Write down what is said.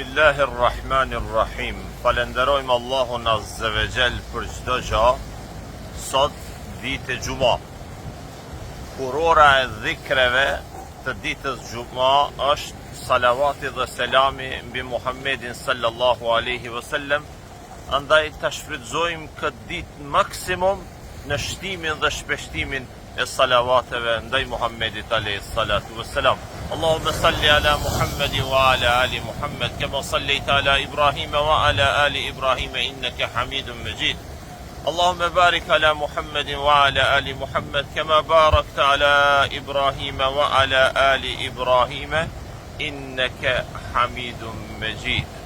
Bismillahirrahmanirrahim. Falenderojmë Allahun Azza wa Jall për çdo gjë. Sot ditë e Xuma. Kurora e dhikreve të ditës Xuma është salavati dhe selami mbi Muhammedin sallallahu alaihi wasallam. Andaj ta shfrytëzojmë këtë ditë maksimum në shtimin dhe shpeshtimin e salavateve ndaj Muhammedit alayhi salatu wassalam. Allahumma salli ala Muhammadin wa ala ali Muhammad kama sallaita ala Ibrahim wa ala ali Ibrahim innaka Hamidum Majid. Allahumma barik ala Muhammadin wa ala ali Muhammad kama barakta ala Ibrahim wa ala ali Ibrahim innaka Hamidum Majid.